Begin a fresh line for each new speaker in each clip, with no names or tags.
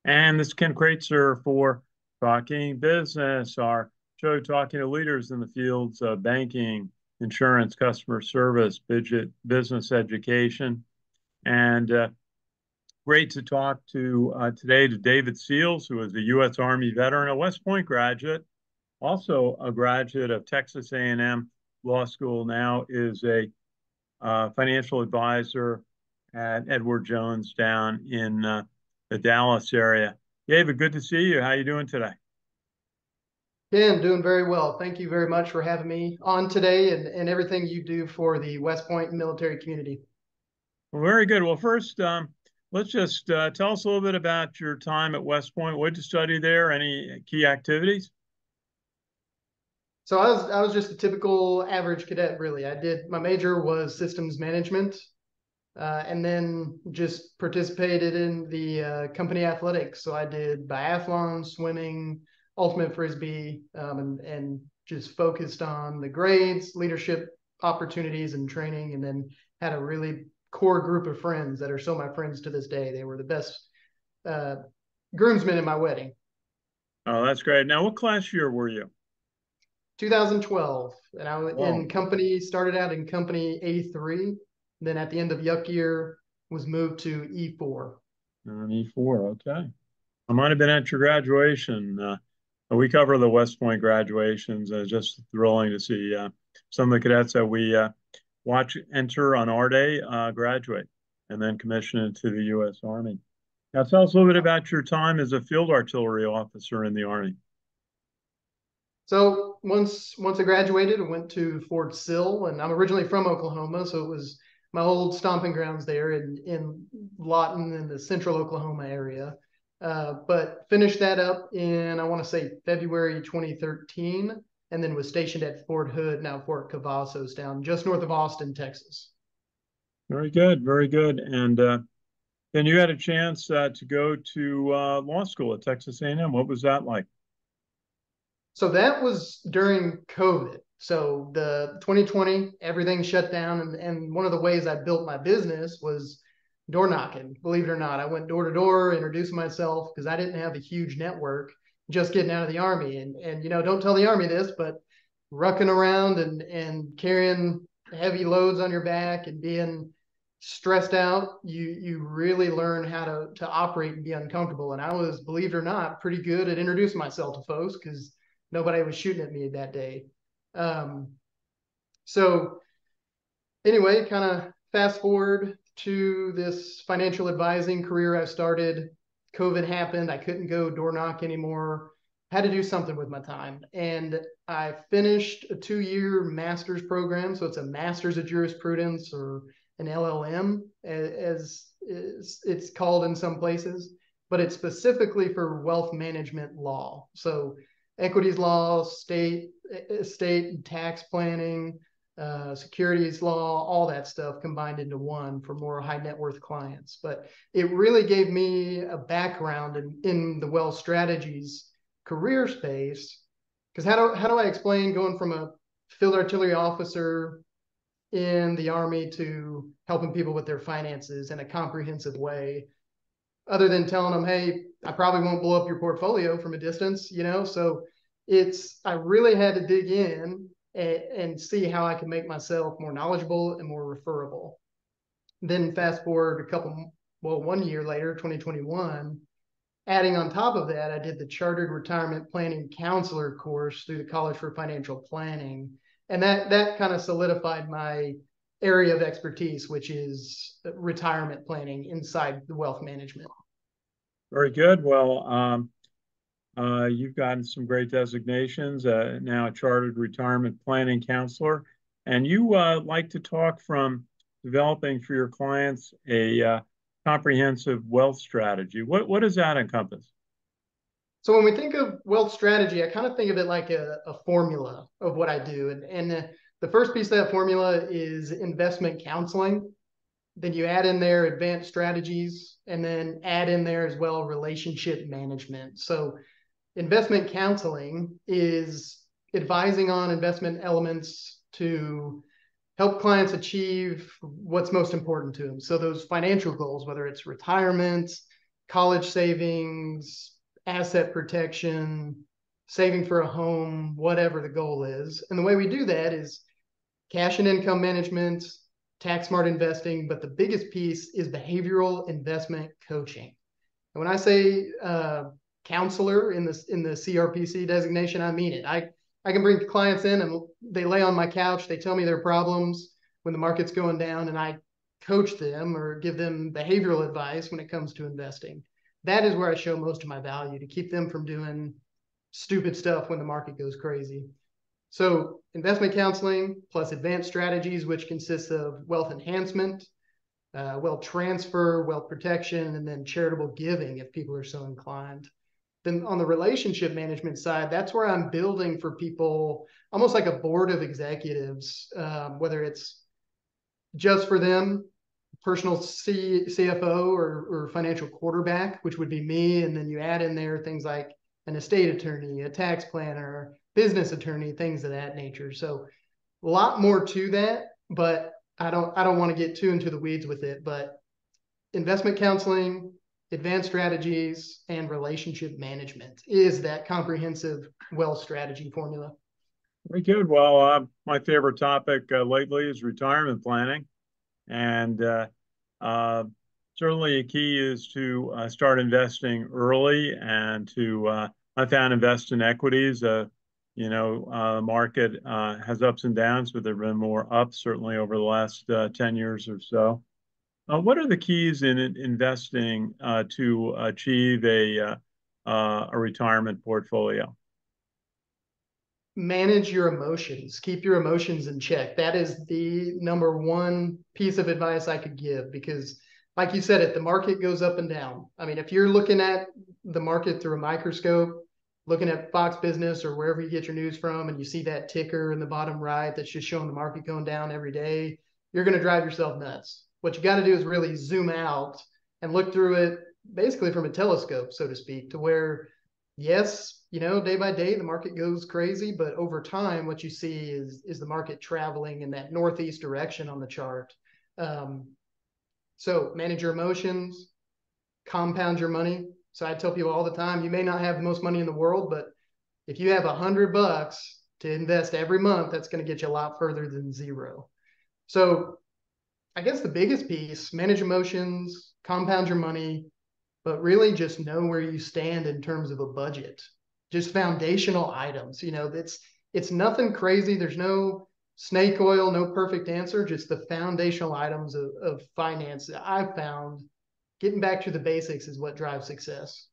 And this is Ken Kraetzer for Talking Business, our show talking to leaders in the fields of banking, insurance, customer service, business education. And great to talk to today to David Seals, who is a U.S. Army veteran, a West Point graduate, also a graduate of Texas A&M Law School, now is a financial advisor at Edward Jones down in the Dallas area. David, good to see you. How are you doing today?
Ken, doing very well. Thank you very much for having me on today and everything you do for the West Point military community.
Well, very good. Well, first, let's just tell us a little bit about your time at West Point. What did you study there? Any key activities?
So I was just a typical average cadet, really. My major was systems management, and then just participated in the company athletics. So I did biathlon, swimming, ultimate frisbee, and just focused on the grades, leadership opportunities, and training. And then had a really core group of friends that are still my friends to this day. They were the best uh, groomsmen in my wedding.
Oh, that's great. Now, what class year were you?
2012, and I was
Oh,
started out in company A3. Then at the end of Yuck year was moved to E4.
E4. Okay. I might have been at your graduation. We cover the West Point graduations. Just thrilling to see some of the cadets that we watch enter on our day graduate and then commission into the U.S. Army. Now, tell us a little bit about your time as a field artillery officer in the Army.
So once I graduated, I went to Fort Sill, and I'm originally from Oklahoma, so it was my old stomping grounds there in Lawton in the central Oklahoma area. But finished that up in, I want to say, February 2013, and then was stationed at Fort Hood, now Fort Cavazos, down just north of Austin, Texas.
Very good, very good. And then you had a chance to go to law school at Texas A&M. What was that like?
So that was during COVID. So the 2020, everything shut down. And one of the ways I built my business was door knocking. Believe it or not, I went door to door, introduced myself because I didn't have a huge network just getting out of the Army. And don't tell the Army this, but rucking around and carrying heavy loads on your back and being stressed out, you really learn how to operate and be uncomfortable. And I was, believe it or not, pretty good at introducing myself to folks because nobody was shooting at me that day. So anyway, kind of fast forward to this financial advising career I started. COVID happened. I couldn't go door knock anymore. Had to do something with my time. And I finished a 2-year master's program. So it's a master's of jurisprudence, or an LLM, as it's called in some places, but it's specifically for wealth management law. So equities law, estate and tax planning, securities law, all that stuff combined into one for more high net worth clients. But it really gave me a background in the wealth strategies career space. Because how do I explain going from a field artillery officer in the Army to helping people with their finances in a comprehensive way, other than telling them, hey, I probably won't blow up your portfolio from a distance, So I really had to dig in and see how I could make myself more knowledgeable and more referable. Then fast forward 1 year later, 2021, adding on top of that, I did the Chartered Retirement Planning Counselor course through the College for Financial Planning. And that kind of solidified my area of expertise, which is retirement planning inside the wealth management.
Very good. Well, you've gotten some great designations, now a chartered retirement planning counselor, and you like to talk from developing for your clients a comprehensive wealth strategy. What does that encompass?
So when we think of wealth strategy, I kind of think of it like a formula of what I do. And the first piece of that formula is investment counseling. Then you add in there advanced strategies, and then add in there as well relationship management. So investment counseling is advising on investment elements to help clients achieve what's most important to them. So those financial goals, whether it's retirement, college savings, asset protection, saving for a home, whatever the goal is. And the way we do that is cash and income management, tax smart investing, but the biggest piece is behavioral investment coaching. And when I say counselor in the CRPC designation, I mean it. I can bring clients in and they lay on my couch, they tell me their problems when the market's going down, and I coach them or give them behavioral advice when it comes to investing. That is where I show most of my value, to keep them from doing stupid stuff when the market goes crazy. So investment counseling plus advanced strategies, which consists of wealth enhancement, wealth transfer, wealth protection, and then charitable giving if people are so inclined. Then on the relationship management side, that's where I'm building for people almost like a board of executives, whether it's just for them, personal CFO or financial quarterback, which would be me. And then you add in there things like an estate attorney, a tax planner, business attorney, things of that nature. So a lot more to that, but I don't want to get too into the weeds with it. But investment counseling, advanced strategies, and relationship management is that comprehensive wealth strategy formula.
Very good. Well, my favorite topic lately is retirement planning. And certainly a key is to start investing early and to, I found, invest in equities. Market has ups and downs, but there have been more ups certainly over the last 10 years or so. What are the keys in investing to achieve a retirement portfolio?
Manage your emotions, keep your emotions in check. That is the number one piece of advice I could give, because like you said, the market goes up and down. I mean, if you're looking at the market through a microscope, looking at Fox Business or wherever you get your news from, and you see that ticker in the bottom right that's just showing the market going down every day, you're going to drive yourself nuts. What you got to do is really zoom out and look through it basically from a telescope, so to speak, to where, yes, day by day the market goes crazy, but over time what you see is the market traveling in that northeast direction on the chart. So manage your emotions, compound your money. So I tell people all the time, you may not have the most money in the world, but if you have $100 to invest every month, that's going to get you a lot further than zero. So I guess the biggest piece, manage emotions, compound your money, but really just know where you stand in terms of a budget. Just foundational items. It's nothing crazy. There's no snake oil, no perfect answer, just the foundational items of finance that I've found. Getting back to the basics is what drives success.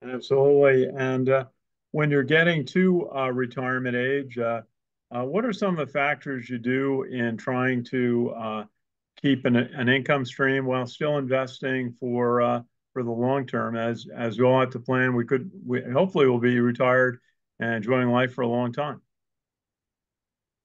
Absolutely. And when you're getting to retirement age, what are some of the factors you do in trying to keep an income stream while still investing for the long term? As we all have to plan, we hopefully will be retired and enjoying life for a long time.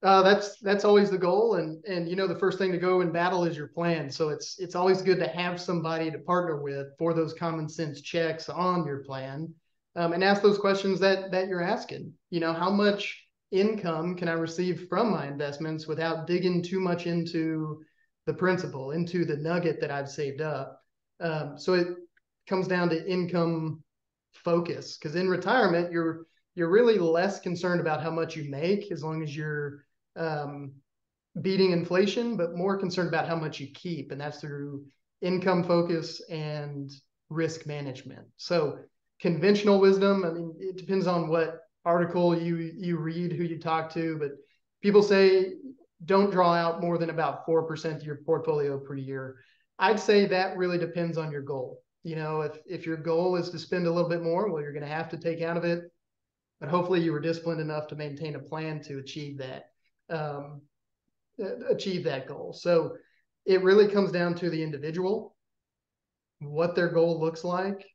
That's always the goal, and the first thing to go in battle is your plan. So it's always good to have somebody to partner with for those common sense checks on your plan, and ask those questions that you're asking. How much income can I receive from my investments without digging too much into the principal, into the nugget that I've saved up? So it comes down to income focus, because in retirement you're really less concerned about how much you make, as long as you're beating inflation, but more concerned about how much you keep, and that's through income focus and risk management. So conventional wisdom, I mean, it depends on what article you read, who you talk to, but people say don't draw out more than about 4% of your portfolio per year. I'd say that really depends on your goal. If your goal is to spend a little bit more, well, you're going to have to take out of it, but hopefully you were disciplined enough to maintain a plan to achieve that goal. So it really comes down to the individual, what their goal looks like,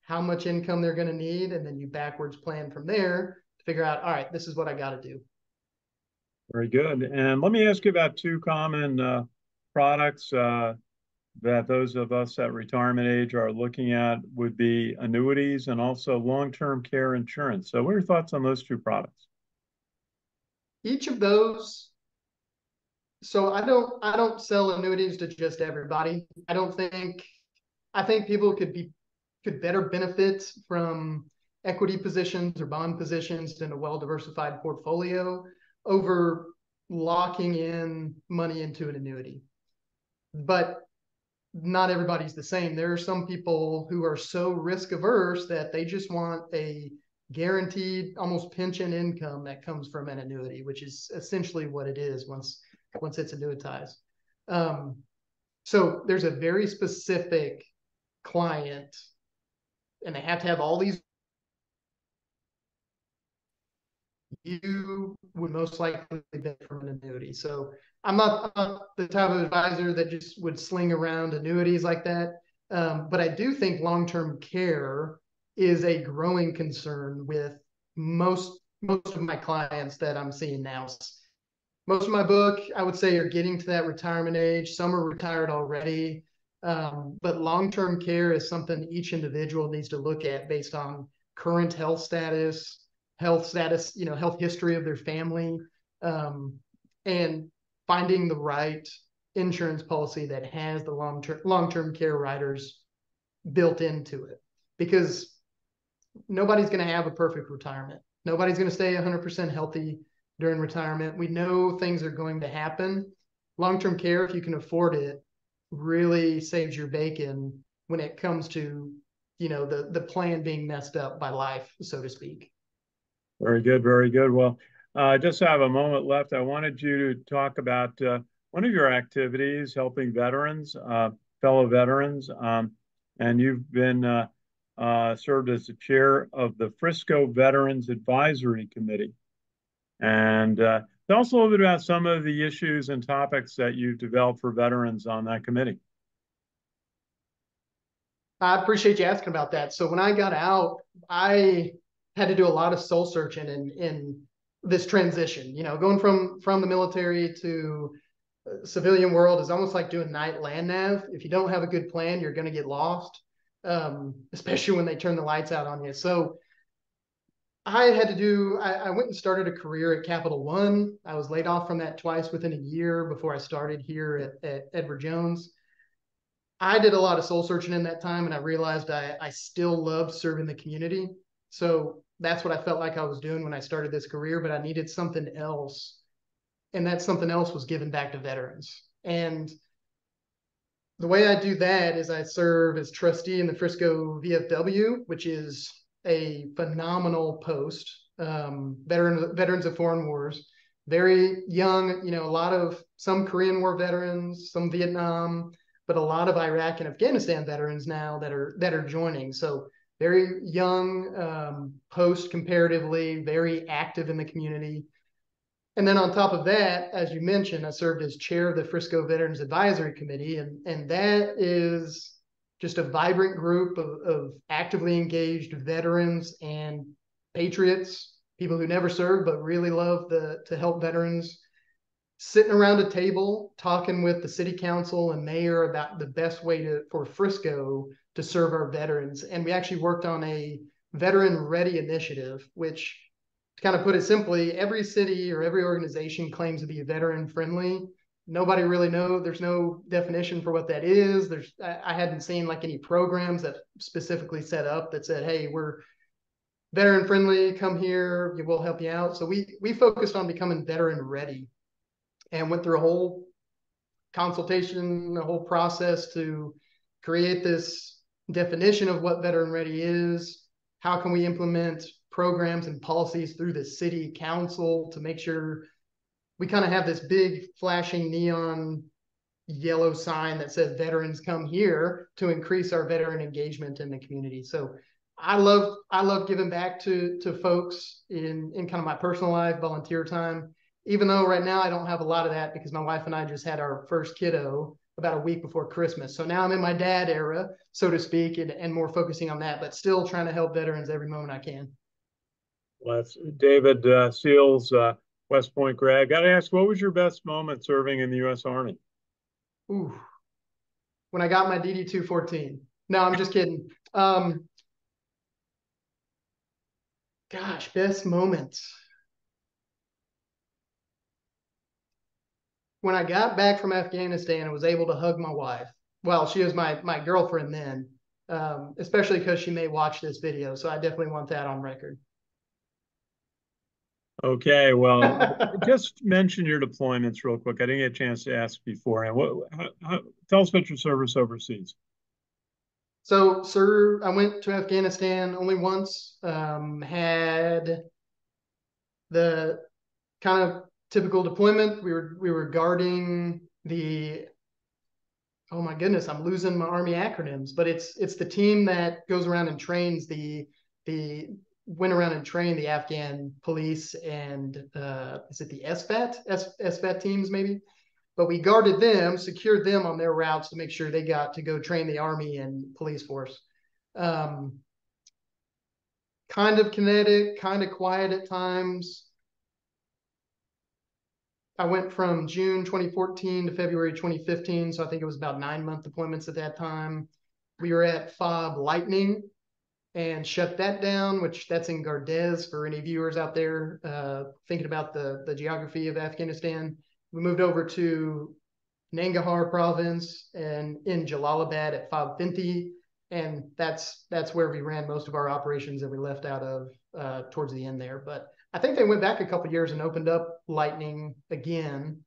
how much income they're going to need, and then you backwards plan from there to figure out, all right, this is what I got to do.
Very good. And let me ask you about two common products that those of us at retirement age are looking at would be annuities and also long-term care insurance. So what are your thoughts on those two products?
Each of those, so I don't sell annuities to just everybody. I think people could be could better benefit from equity positions or bond positions in a well-diversified portfolio over locking in money into an annuity. But not everybody's the same. There are some people who are so risk averse that they just want a guaranteed, almost pension income that comes from an annuity, which is essentially what it is once it's annuitized. So there's a very specific client, and they have to have all these. You would most likely benefit from an annuity. So I'm not the type of advisor that just would sling around annuities like that. But I do think long-term care is a growing concern with most of my clients that I'm seeing now. Most of my book, I would say, are getting to that retirement age. Some are retired already. But long-term care is something each individual needs to look at based on current health status, health history of their family, and finding the right insurance policy that has the long-term care riders built into it. Because nobody's going to have a perfect retirement. Nobody's going to stay 100% healthy during retirement. We know things are going to happen. Long-term care, if you can afford it, really saves your bacon when it comes to, the plan being messed up by life, so to speak.
Very good, very good. Well, I just have a moment left. I wanted you to talk about one of your activities, helping veterans, fellow veterans, and you've been served as the chair of the Frisco Veterans Advisory Committee. And tell us a little bit about some of the issues and topics that you've developed for veterans on that committee.
I appreciate you asking about that. So when I got out, I had to do a lot of soul searching in this transition. Going from the military to civilian world is almost like doing night land nav. If you don't have a good plan, you're going to get lost, especially when they turn the lights out on you. So I went and started a career at Capital One. I was laid off from that twice within a year before I started here at Edward Jones. I did a lot of soul searching in that time, and I realized I still loved serving the community. So that's what I felt like I was doing when I started this career, but I needed something else. And that something else was giving back to veterans. And the way I do that is I serve as trustee in the Frisco VFW, which is a phenomenal post. Veterans of Foreign Wars, very young, some Korean War veterans, some Vietnam, but a lot of Iraq and Afghanistan veterans now that are joining. So very young post comparatively, very active in the community. And then on top of that, as you mentioned, I served as chair of the Frisco Veterans Advisory Committee, and that is just a vibrant group of actively engaged veterans and patriots, people who never served but really love to help veterans, sitting around a table talking with the city council and mayor about the best way for Frisco to serve our veterans. And we actually worked on a veteran ready initiative, which, to kind of put it simply, every city or every organization claims to be veteran friendly. Nobody really knows. There's no definition for what that is. I hadn't seen like any programs that specifically set up that said, hey, we're veteran friendly, come here, we'll help you out. So we focused on becoming veteran ready and went through a whole consultation, a whole process to create this definition of what veteran ready is. How can we implement programs and policies through the city council to make sure we kind of have this big flashing neon yellow sign that says veterans come here, to increase our veteran engagement in the community. So I love giving back to folks in kind of my personal life, volunteer time, even though right now I don't have a lot of that because my wife and I just had our first kiddo about a week before Christmas. So now I'm in my dad era, so to speak, and more focusing on that, but still trying to help veterans every moment I can.
Well, that's David Seals, West Point grad. Got to ask, what was your best moment serving in the U.S. Army?
Ooh, when I got my DD 214. No, I'm just kidding. Gosh, best moments. When I got back from Afghanistan and was able to hug my wife, well, she was my girlfriend then. especially because she may watch this video. So I definitely want that on record.
Okay, well, just mention your deployments real quick. I didn't get a chance to ask beforehand. Tell us about your service overseas.
So, sir, I went to Afghanistan only once. Had the kind of typical deployment. We were guarding the, oh my goodness, I'm losing my Army acronyms, but it's the team that goes around and trains the went around and trained the Afghan police and is it the SVAT teams maybe? But we guarded them, secured them on their routes to make sure they got to go train the Army and police force. Um, kind of kinetic, kind of quiet at times. I went from June 2014 to February 2015, so I think it was about 9-month deployments at that time. We were at FOB Lightning and shut that down, which that's in Gardez for any viewers out there thinking about the geography of Afghanistan. We moved over to Nangarhar province and in Jalalabad at FOB Finti, and that's where we ran most of our operations that we left out of towards the end there. But I think they went back a couple of years and opened up Lightning again.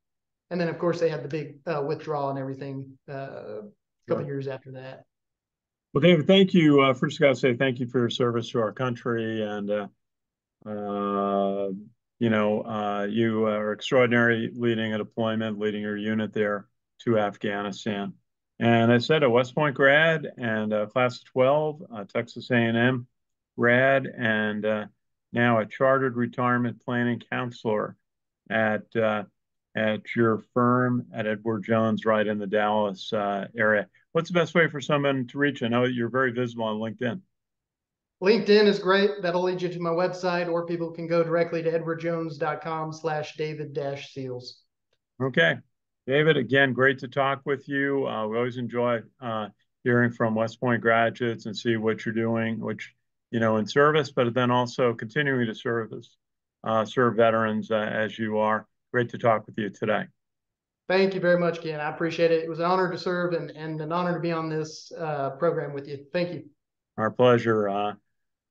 And then, of course, they had the big withdrawal and everything a couple of years after that.
Well, David, thank you. First, I got to say thank you for your service to our country. And, you are extraordinary leading a deployment, leading your unit there to Afghanistan. And I said a West Point grad and class of 12, Texas A&M grad, and now a chartered retirement planning counselor at your firm at Edward Jones, right in the Dallas area. What's the best way for someone to reach you? I know you're very visible on LinkedIn.
LinkedIn is great. That'll lead you to my website, or people can go directly to edwardjones.com/David-Seals.
Okay. David, again, great to talk with you. We always enjoy hearing from West Point graduates and see what you're doing, in service, but then also continuing to serve veterans as you are. Great to talk with you today.
Thank you very much, Ken. I appreciate it. It was an honor to serve and an honor to be on this program with you. Thank you.
Our pleasure.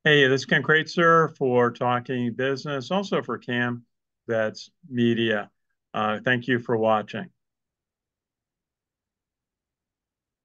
Hey, this is Ken Kraetzer for Talking Business, also for CaMMVetsMedia. Thank you for watching.